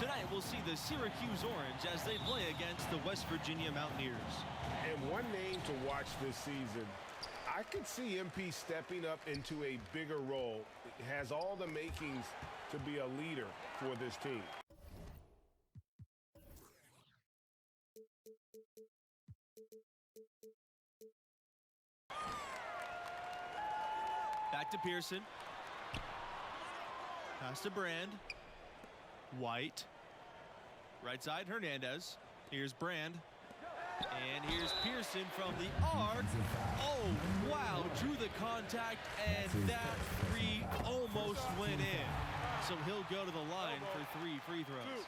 Tonight we'll see the Syracuse Orange as they play against the West Virginia Mountaineers. And one name to watch this season, I could see MP stepping up into a bigger role. It has all the makings to be a leader for this team. Back to Pearson. Pass to Brand. White. Right side, Hernandez. Here's Brand. And here's Pearson from the arc. Oh, wow. Drew the contact, and that three almost went in. So he'll go to the line for 3 free throws.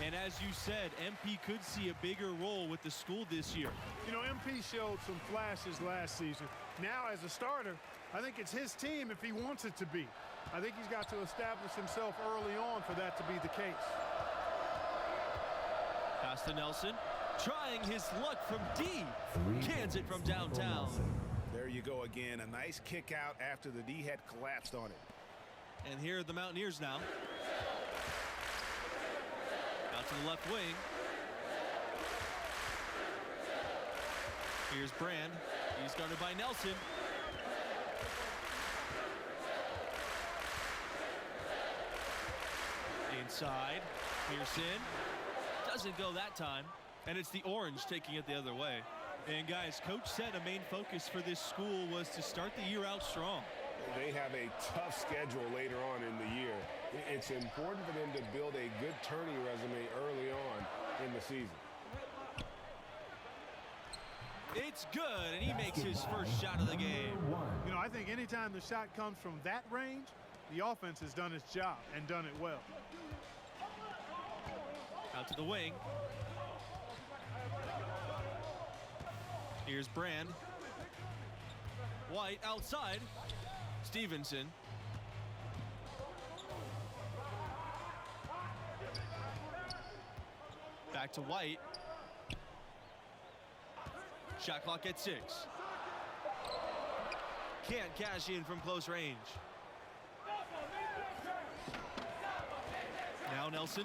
And as you said, MP could see a bigger role with the school this year. You know, MP showed some flashes last season. Now, as a starter, I think it's his team if he wants it to be. I think he's got to establish himself early on for that to be the case. Pass to Nelson. Trying his luck from deep. Cans it from downtown. There you go again. A nice kick out after the D had collapsed on it. And here are the Mountaineers now. Out to the left wing. Here's Brand. He's guarded by Nelson. Inside. Pearson. Doesn't go that time. And it's the Orange taking it the other way. And guys, Coach said a main focus for this school was to start the year out strong. They have a tough schedule later on in the year. It's important for them to build a good turning resume early on in the season. It's good, and he makes his first shot of the game. You know, I think anytime the shot comes from that range, the offense has done its job and done it well. Out to the wing. Here's Brand. White outside. Stevenson. Back to White. Shot clock at 6. Can't cash in from close range. Now Nelson.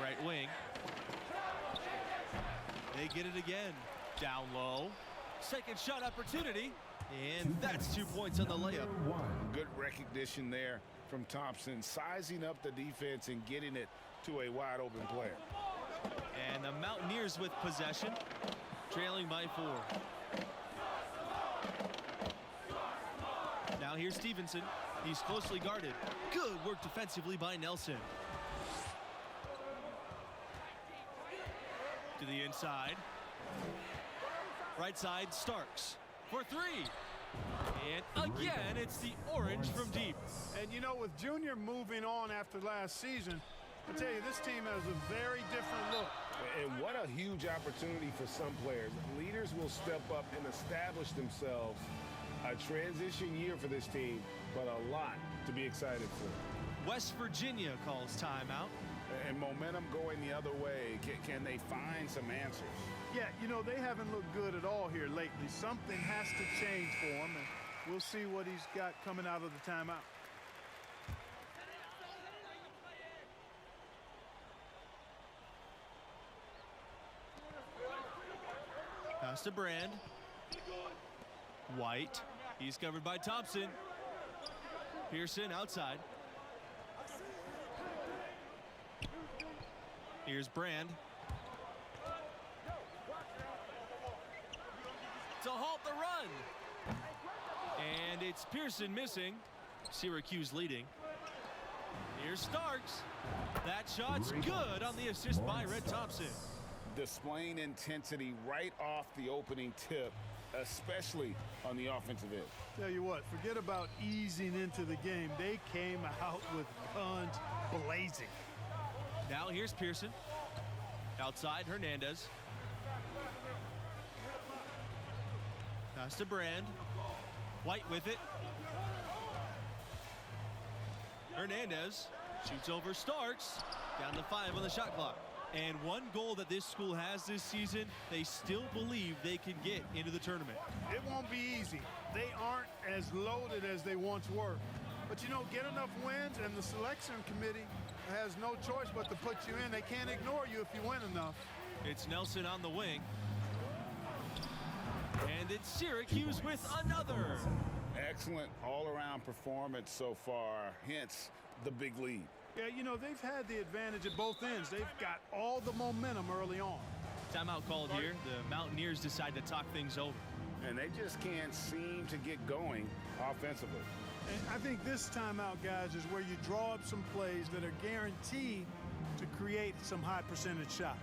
Right wing. They get it again. Down low. Second shot opportunity. And that's 2 points on the layup. Good recognition there from Thompson, sizing up the defense and getting it to a wide open player. And the Mountaineers with possession, trailing by 4. Now here's Stevenson. He's closely guarded. Good work defensively by Nelson. To the inside. Right side, Starks for 3. And again, it's the Orange from deep. And you know, with Junior moving on after last season, I tell you, this team has a very different look. And what a huge opportunity for some players. Leaders will step up and establish themselves. A transition year for this team, but a lot to be excited for. West Virginia calls timeout. And momentum going the other way. Can they find some answers? Yeah, you know, they haven't looked good at all here lately. Something has to change for him, and we'll see what he's got coming out of the timeout. Pass to Brand. White. He's covered by Thompson. Pearson outside. Here's Brand. To halt the run. And it's Pearson missing. Syracuse leading. Here's Starks. That shot's good on the assist by Red Thompson. Displaying intensity right off the opening tip, especially on the offensive end. Tell you what, forget about easing into the game. They came out with guns blazing. Now here's Pearson. Outside, Hernandez. Pass to Brand. White with it. Hernandez shoots over Starks. Down to 5 on the shot clock. And one goal that this school has this season, they still believe they can get into the tournament. It won't be easy. They aren't as loaded as they once were. But, you know, get enough wins, and the selection committee has no choice but to put you in. They can't ignore you if you win enough. It's Nelson on the wing. And it's Syracuse with another. Excellent all-around performance so far, hence the big lead. Yeah, you know, they've had the advantage at both ends. They've got all the momentum early on. Timeout called here. The Mountaineers decide to talk things over. And they just can't seem to get going offensively. And I think this timeout, guys, is where you draw up some plays that are guaranteed to create some high percentage shots.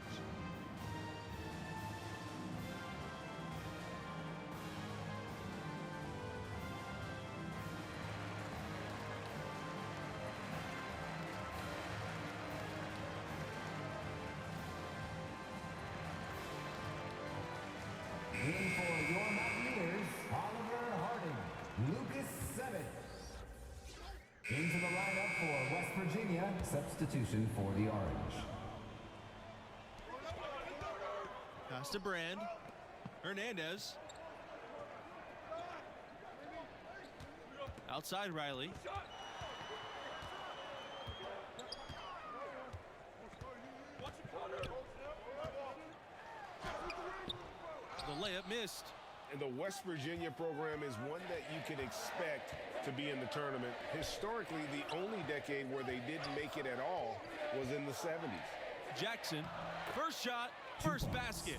In for your Mountaineers, Oliver Harding, Lucas Sevitt. Into the lineup for West Virginia, substitution for the Orange. Pass to Brand. Hernandez. Outside Riley. The layup missed. And the West Virginia program is one that you can expect to be in the tournament. Historically, the only decade where they didn't make it at all was in the 70s. Jackson, first shot, first basket.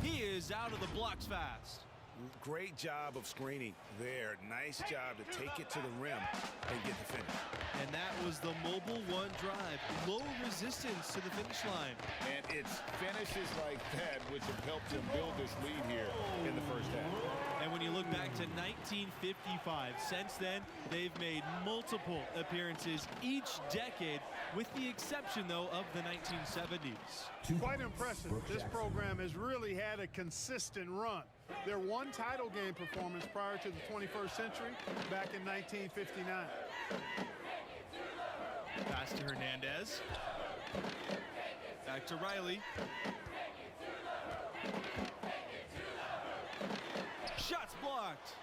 He is out of the blocks fast. Great job of screening there. Nice job to take it to the rim and get the finish. And that was the mobile one drive. Low resistance to the finish line. And it's finishes like that which have helped him build this lead here in the first half. And when you look back to 1955, since then, they've made multiple appearances each decade, with the exception, though, of the 1970s. Quite impressive. This program has really had a consistent run. Their one title game performance prior to the 21st century back in 1959. Pass to Hernandez. Back to Riley. Shots blocked.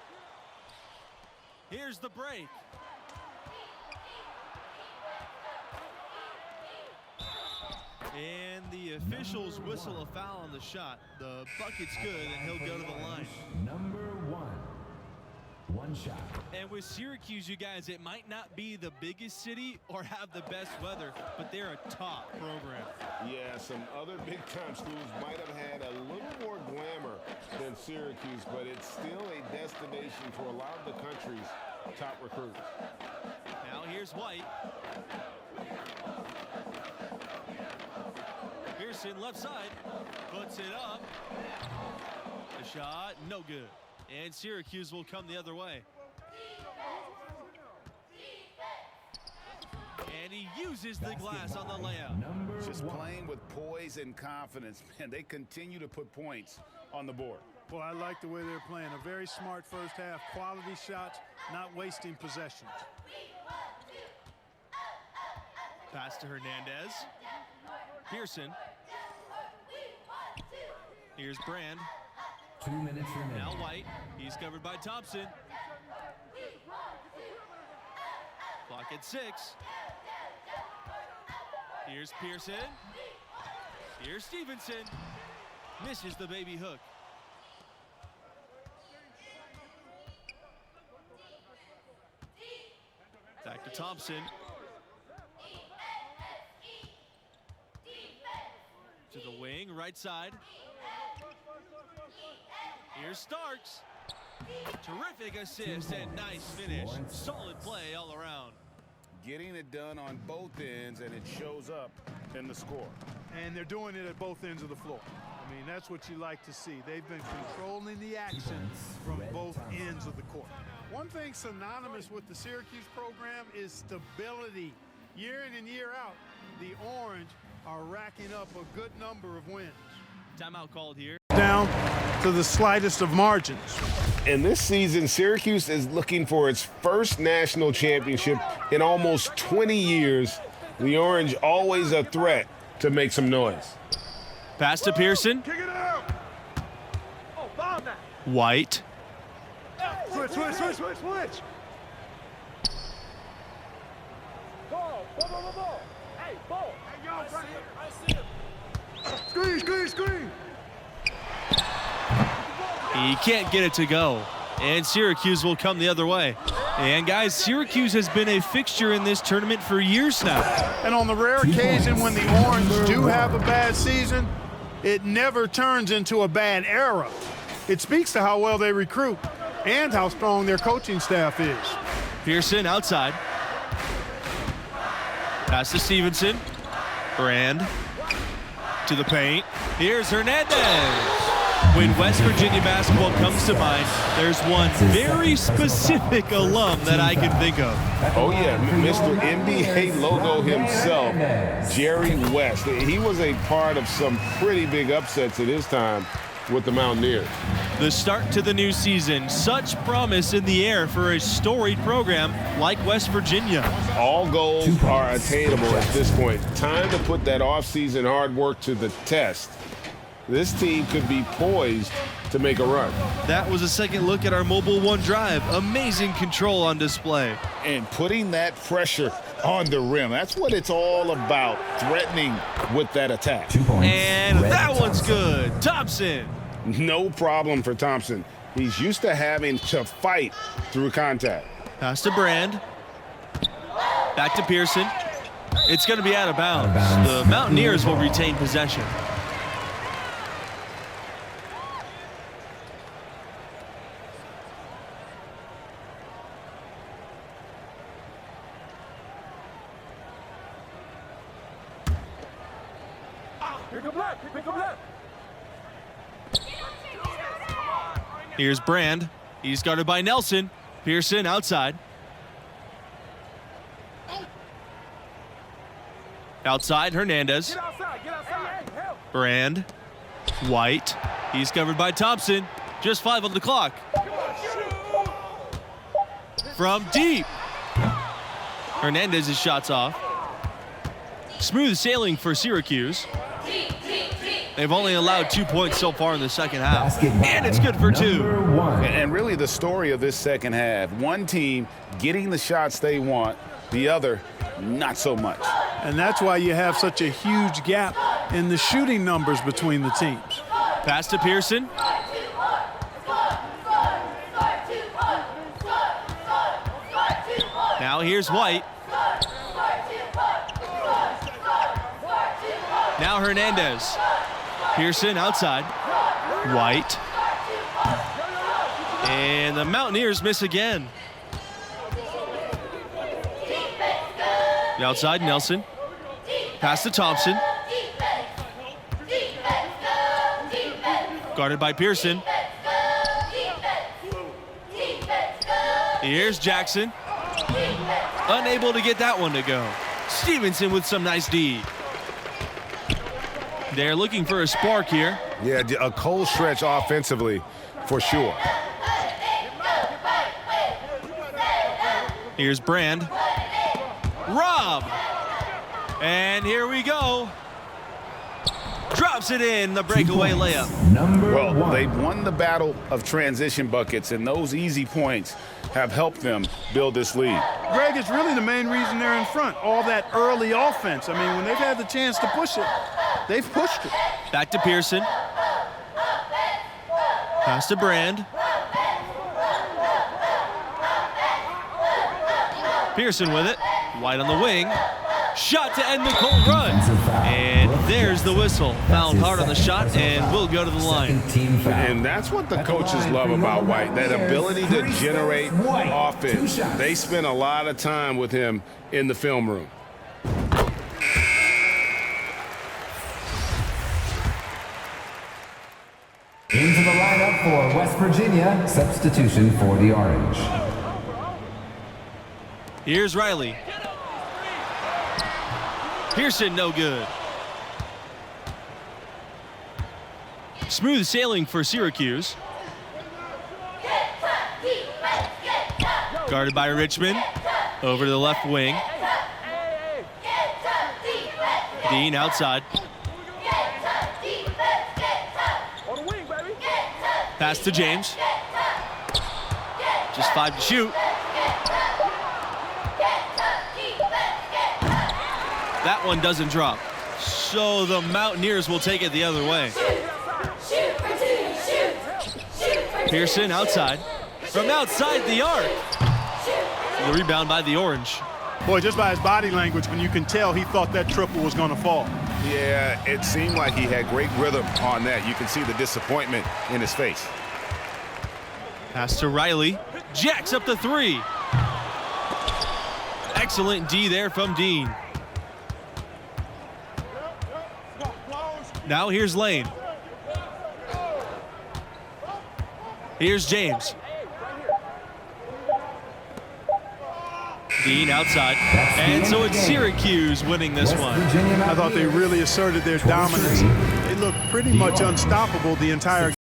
Here's the break. And the officials whistle a foul on the shot. The bucket's good, and he'll go to the line. Number one shot. And with Syracuse, you guys, it might not be the biggest city or have the best weather, but they're a top program. Yeah, some other big-time schools might have had a little more glamour than Syracuse, but it's still a destination for a lot of the country's top recruits. Now here's White. Pearson left side, puts it up. The shot, no good. And Syracuse will come the other way. And he uses the glass on the layup. Just playing with poise and confidence. Man, they continue to put points on the board. Well, I like the way they're playing. A very smart first half. Quality shots, not wasting possessions. Pass to Hernandez. Pearson. Here's Brand. 2 minutes remaining. Now White. He's covered by Thompson. Clock at 6. Here's Pearson. Here's Stevenson. Misses the baby hook. Back to Thompson. To the wing, right side. Here's Starks. Terrific assist and nice finish. Solid play all around. Getting it done on both ends, and it shows up in the score. And they're doing it at both ends of the floor. I mean, that's what you like to see. They've been controlling the action from both ends of the court. One thing synonymous with the Syracuse program is stability. Year in and year out, the Orange are racking up a good number of wins. Timeout called here. Down to the slightest of margins. And this season, Syracuse is looking for its first national championship in almost 20 years. The Orange always a threat to make some noise. Pass to Pearson. Kick it out! Oh, bomb that! White. Switch! Screen. He can't get it to go. And Syracuse will come the other way. And guys, Syracuse has been a fixture in this tournament for years now. And on the rare occasion when the Orange do have a bad season, it never turns into a bad era. It speaks to how well they recruit and how strong their coaching staff is. Pearson outside. Pass to Stevenson. Brand to the paint. Here's Hernandez. When West Virginia basketball comes to mind, there's one very specific alum that I can think of. Oh, yeah, Mr. NBA logo himself, Jerry West. He was a part of some pretty big upsets at his time with the Mountaineers. The start to the new season, such promise in the air for a storied program like West Virginia. All goals are attainable at this point. Time to put that offseason hard work to the test. This team could be poised to make a run. That was a second look at our Mobile One drive. Amazing control on display. And putting that pressure on the rim. That's what it's all about, threatening with that attack. 2 points. And that one's good. Thompson. No problem for Thompson. He's used to having to fight through contact. Pass to Brand. Back to Pearson. It's going to be out of bounds. The Mountaineers will retain possession. Here's Brand. He's guarded by Nelson. Pearson outside. Outside, Hernandez. Brand. White. He's covered by Thompson. Just 5 on the clock. From deep. Hernandez's shot's off. Smooth sailing for Syracuse. They've only allowed 2 points so far in the second half. And it's good for 2. And really the story of this second half, one team getting the shots they want, the other not so much. And that's why you have such a huge gap in the shooting numbers between the teams. Pass to Pearson. Now here's White. Now Hernandez. Pearson outside. White. And the Mountaineers miss again. The outside, Nelson. Pass to Thompson. Guarded by Pearson. Here's Jackson. Unable to get that one to go. Stevenson with some nice D. They're looking for a spark here. Yeah, a cold stretch offensively, for sure. Here's Brand. Rob. And here we go. Drops it in, the breakaway layup. Well, they've won the battle of transition buckets, and those easy points have helped them build this lead. Greg, it's really the main reason they're in front. All that early offense. I mean, when they've had the chance to push it, they've pushed it. Back to Pearson. Pass to Brand. Pearson with it. White on the wing. Shot to end the cold run. And there's the whistle. Fouled hard on the shot and will go to the line. And that's what the coaches love about White, that ability to generate offense. They spend a lot of time with him in the film room. Into the lineup for West Virginia, substitution for the Orange. Here's Riley. Pearson, no good. Smooth sailing for Syracuse. Guarded by Richmond. Over to the left wing. Dean outside. Pass to James. Just 5 to shoot. That one doesn't drop. So the Mountaineers will take it the other way. Pearson outside. From outside the arc. The rebound by the Orange. Boy, just by his body language, when you can tell he thought that triple was going to fall. Yeah, it seemed like he had great rhythm on that. You can see the disappointment in his face. Pass to Riley. Jacks up the three. Excellent D there from Dean. Now here's Lane. Here's James. Dean outside. And so it's Syracuse winning this one. I thought they really asserted their dominance. They looked pretty much unstoppable the entire game.